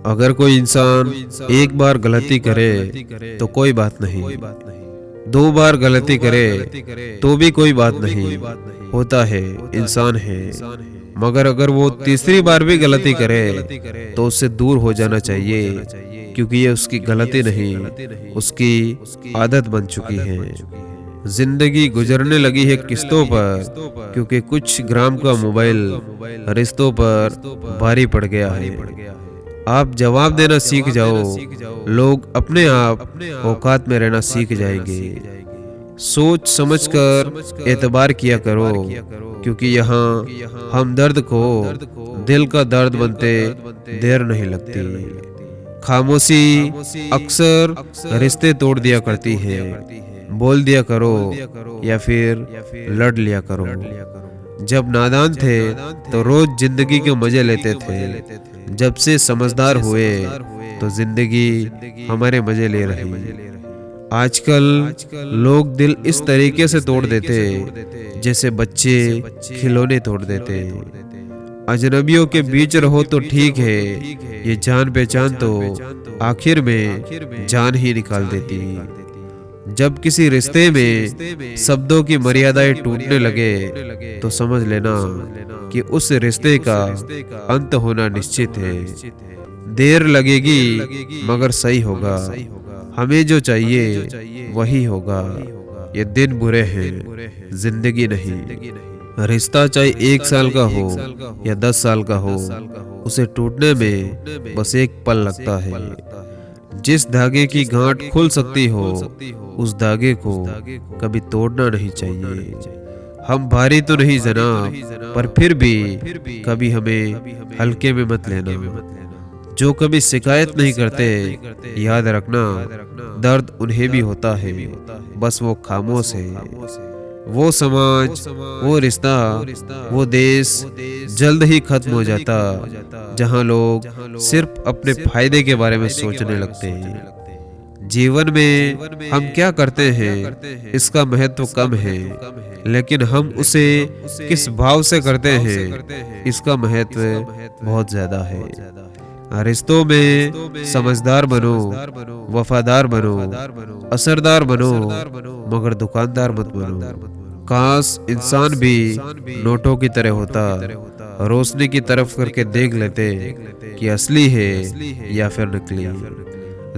अगर कोई इंसान एक बार गलती करे तो कोई बात नहीं, दो बार गलती करे तो भी कोई बात नहीं, होता है, इंसान है। मगर अगर वो तीसरी बार भी गलती करे तो उससे दूर हो जाना चाहिए, क्योंकि ये उसकी गलती नहीं, उसकी आदत बन चुकी है। जिंदगी गुजरने लगी है किस्तों पर, क्योंकि कुछ ग्राम का मोबाइल रिश्तों पर भारी पड़ गया है। आप जवाब देना सीख जाओ, लोग अपने आप औकात में रहना सीख जाएंगे। सोच समझकर एतबार किया करो, क्योंकि यहाँ हमदर्द को दिल का दर्द बनते देर नहीं लगती। खामोशी अक्सर रिश्ते तोड़ दिया करती है। बोल दिया करो या फिर लड़ लिया करो। जब नादान थे तो रोज जिंदगी के मजे लेते थे, जब से समझदार हुए तो जिंदगी हमारे मजे ले रही। आजकल लोग दिल इस तरीके से तोड़ देते जैसे बच्चे खिलौने तोड़ देते। अजनबियों के बीच रहो तो ठीक है, ये जान पहचान तो आखिर में जान ही निकाल देती। जब किसी रिश्ते में शब्दों की मर्यादाएं टूटने लगे तो समझ लेना कि उस रिश्ते का अंत होना निश्चित है। देर लगेगी मगर सही होगा, हमें जो चाहिए वही होगा। ये दिन बुरे हैं, जिंदगी नहीं। रिश्ता चाहे 1 साल का हो या 10 साल का हो, उसे टूटने में बस एक पल लगता है। जिस धागे की गांठ खुल सकती हो, उस धागे को कभी तोड़ना नहीं चाहिए। हम भारी तो नहीं जनाब, पर फिर भी कभी हमें हल्के में मत लेना। जो कभी शिकायत नहीं करते, याद रखना दर्द उन्हें भी होता है, बस वो खामोश है। वो समाज, वो रिश्ता, वो देश जल्द ही खत्म हो जाता जहां लोग सिर्फ अपने फायदे के बारे में सोचने लगते हैं। जीवन में हम क्या करते हैं इसका महत्व कम है, लेकिन हम उसे किस भाव से करते हैं इसका महत्व बहुत ज्यादा है। रिश्तों में समझदार बनो, वफादार बनो, असरदार बनो, मगर दुकानदार मत बनो। काश इंसान भी नोटों की तरह होता, रोशनी की तरफ करके देख लेते कि असली है या फिर नकली।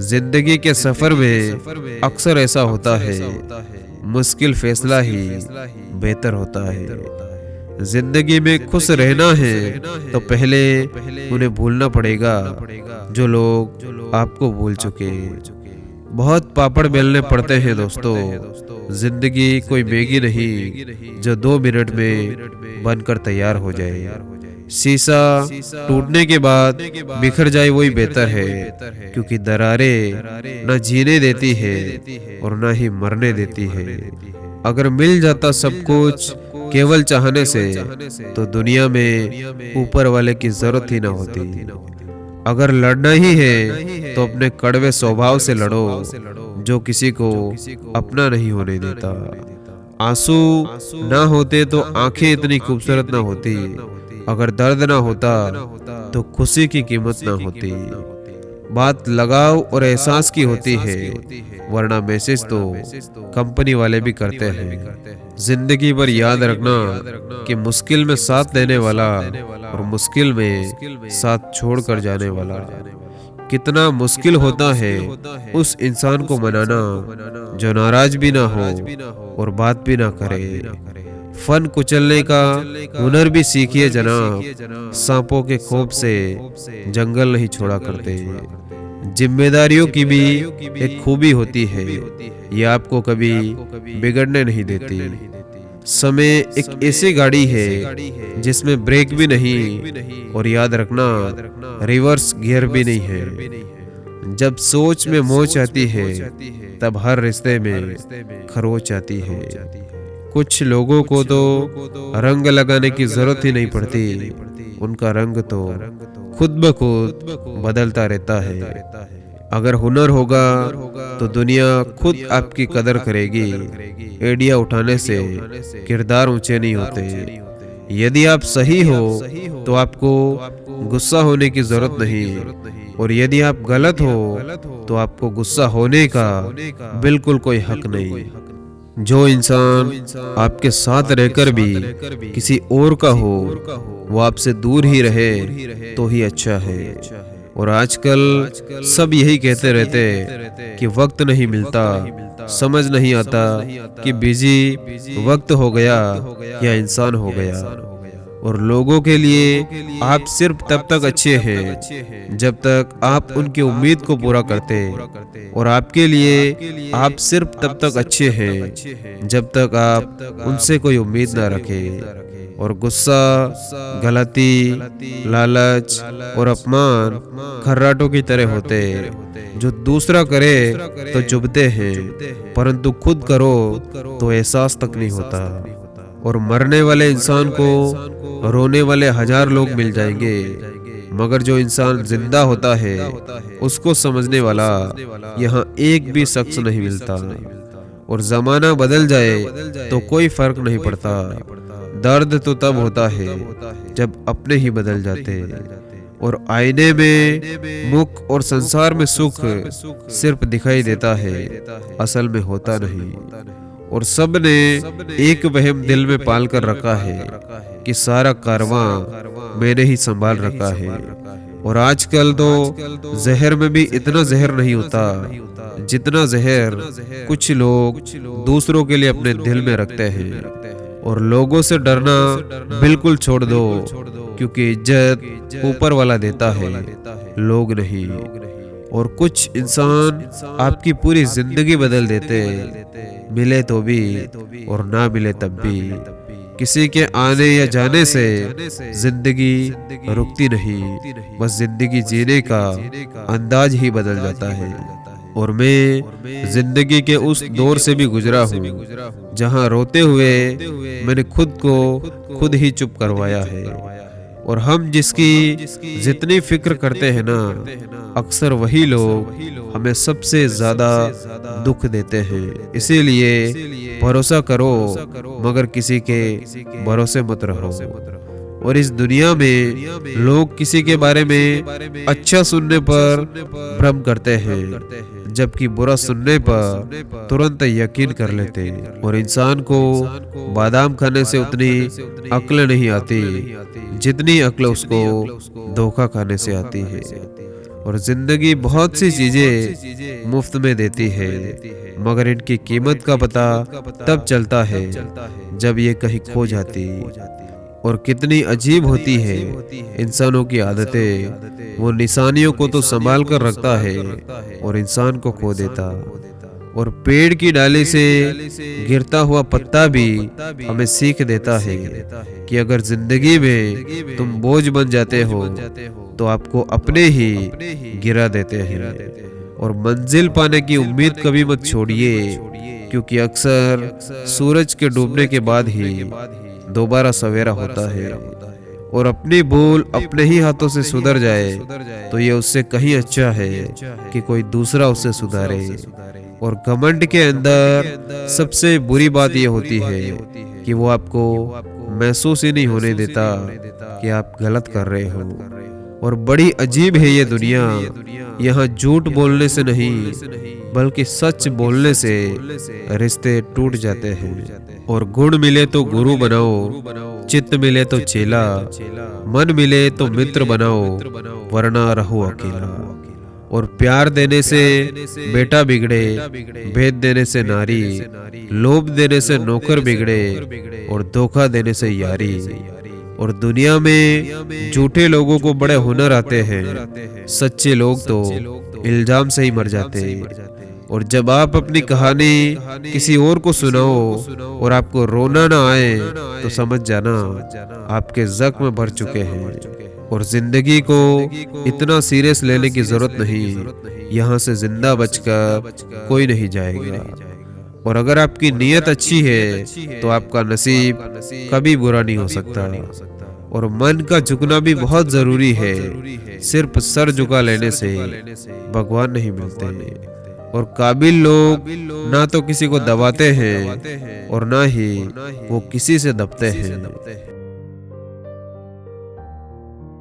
जिंदगी के सफर में अक्सर ऐसा होता है, मुश्किल फैसला ही बेहतर होता है। जिंदगी में खुश रहना है तो पहले उन्हें भूलना पड़ेगा जो लोग आपको भूल चुके। बहुत पापड़ बेलने पड़ते हैं दोस्तों, जिंदगी कोई मैगी नहीं जो 2 मिनट में बनकर तैयार हो जाए। शीशा टूटने के बाद बिखर जाए वही बेहतर है, क्योंकि दरारें न जीने देती है और न ही मरने देती है। अगर मिल जाता सब कुछ केवल चाहने से तो दुनिया में ऊपर वाले की जरूरत ही ना होती। अगर लड़ना ही है तो अपने कड़वे स्वभाव से लड़ो जो किसी को अपना नहीं होने देता। आंसू ना होते तो आंखें इतनी खूबसूरत ना होती, अगर दर्द ना होता तो खुशी की कीमत ना होती। बात लगाव और एहसास की होती है, वरना मैसेज तो कंपनी वाले भी करते हैं। जिंदगी भर याद रखना कि मुश्किल में साथ देने वाला और मुश्किल में साथ छोड़कर जाने वाला कितना मुश्किल होता है उस इंसान को मनाना जो नाराज भी ना हो और बात भी ना करे। फन कुचलने का हुनर भी सीखिए जनाब, सांपों के खौफ से जंगल नहीं छोड़ा करते। जिम्मेदारियों की भी एक खूबी होती है, ये आपको कभी बिगड़ने नहीं देती। समय एक ऐसी गाड़ी है जिसमें ब्रेक भी नहीं और याद रखना रिवर्स गियर भी नहीं है। जब सोच में मोच आती है तब हर रिश्ते में खरोच आती है। कुछ लोगों को तो रंग लगाने की जरूरत ही नहीं पड़ती, उनका रंग तो खुद ब खुद बदलता रहता है। अगर हुनर होगा तो दुनिया खुद आपकी कदर करेगी। एडिया उठाने से किरदार ऊंचे नहीं होते। यदि आप सही हो तो आपको गुस्सा होने की जरूरत नहीं, और यदि आप गलत हो तो आपको गुस्सा होने का बिल्कुल कोई हक नहीं। जो इंसान आपके साथ रहकर भी किसी और का हो, वो आपसे दूर ही रहे तो ही अच्छा है। और आजकल सब यही कहते रहते कि वक्त नहीं मिलता, समझ नहीं आता कि बिजी वक्त हो गया या इंसान हो गया। और लोगों के लिए आप सिर्फ तब तक अच्छे हैं जब तक आप उनकी उम्मीद को पूरा करते, और आपके लिए आप सिर्फ तब तक अच्छे हैं जब तक आप उनसे कोई उम्मीद ना रखें। और गुस्सा, गलती, लालच और अपमान खर्राटों की तरह होते, जो दूसरा करे तो चुभते हैं, परंतु खुद करो तो एहसास तक नहीं होता। और मरने वाले इंसान को रोने वाले 1000 लोग मिल जाएंगे, मगर जो इंसान जिंदा होता है उसको समझने वाला यहाँ एक भी शख्स नहीं मिलता। और जमाना बदल जाए तो कोई फर्क नहीं पड़ता, दर्द तो तब होता है जब अपने ही बदल जाते। और आईने में मुख और संसार में सुख सिर्फ दिखाई देता है, असल में होता नहीं। और सब ने एक वहम दिल में पाल कर रखा है कि सारा कारवां मैंने ही संभाल रखा है। और आजकल तो जहर में भी इतना जहर नहीं होता जितना जहर कुछ लोग दूसरों के लिए अपने दिल में रखते हैं। और लोगों से डरना बिल्कुल छोड़ दो, क्योंकि इज्जत ऊपर वाला देता है, लोग नहीं। और कुछ इंसान आपकी पूरी जिंदगी बदल देते, मिले तो भी और ना मिले तब भी। किसी के आने या जाने से जिंदगी रुकती नहीं, बस जिंदगी जीने का अंदाज ही बदल जाता है। और मैं जिंदगी के उस दौर से भी गुजरा हूँ जहाँ रोते हुए मैंने खुद को खुद ही चुप करवाया है। और हम जिसकी जितनी फिक्र करते हैं ना, अक्सर वही लोग हमें सबसे ज्यादा दुख देते हैं। इसीलिए भरोसा करो मगर किसी के भरोसे मत रहो। और इस दुनिया में लोग किसी के बारे में अच्छा सुनने पर भ्रम करते हैं, जबकि बुरा सुनने पर तुरंत यकीन कर लेते। और इंसान को बादाम खाने से उतनी अक्ल नहीं आती जितनी अक्ल उसको धोखा खाने से आती है। और जिंदगी बहुत सी चीजें मुफ्त में देती है, मगर इनकी कीमत का पता तब चलता है जब ये कहीं खो जाती। और कितनी अजीब होती है इंसानों की आदतें, वो निशानियों को तो संभाल कर रखता है और इंसान को खो देता। और पेड़ की डाली से गिरता हुआ पत्ता भी हमें सीख देता है कि अगर जिंदगी में तुम बोझ बन जाते हो तो आपको अपने ही गिरा देते हैं। और मंजिल पाने की उम्मीद कभी मत छोड़िए, क्योंकि अक्सर सूरज के डूबने के बाद ही दोबारा सवेरा होता है। और अपनी भूल अपने ही हाथों से सुधर जाए तो ये उससे कहीं अच्छा है कि कोई दूसरा उसे सुधारे। और घमंड के अंदर सबसे बुरी बात ये होती है कि वो आपको महसूस ही नहीं होने देता कि आप गलत कर रहे हो। और बड़ी अजीब है ये दुनिया, यहाँ झूठ बोलने से नहीं बल्कि सच बोलने से रिश्ते टूट जाते हैं। और गुण मिले तो गुरु बनाओ, चित्त मिले तो चेला, मन मिले तो मित्र बनाओ, वरना रहो अकेला। और प्यार देने से बेटा बिगड़े, भेद देने से नारी, लोभ देने से नौकर बिगड़े, और धोखा देने से यारी। और दुनिया में झूठे लोगों को बड़े हुनर आते हैं, सच्चे लोग तो इल्जाम से ही मर जाते। और जब आप अपनी कहानी किसी और को सुनाओ और आपको रोना ना आए तो समझ जाना आपके जख्म भर चुके हैं। और जिंदगी को इतना सीरियस लेने की जरूरत नहीं, यहाँ से जिंदा बचकर कोई नहीं जाएगा। और अगर आपकी नीयत अच्छी है तो आपका नसीब कभी बुरा नहीं हो सकता। और मन का झुकना भी बहुत जरूरी है, सिर्फ सर झुका लेने से भगवान नहीं मिलते। और काबिल लोग ना तो किसी को दबाते हैं और ना ही वो किसी से दबते हैं।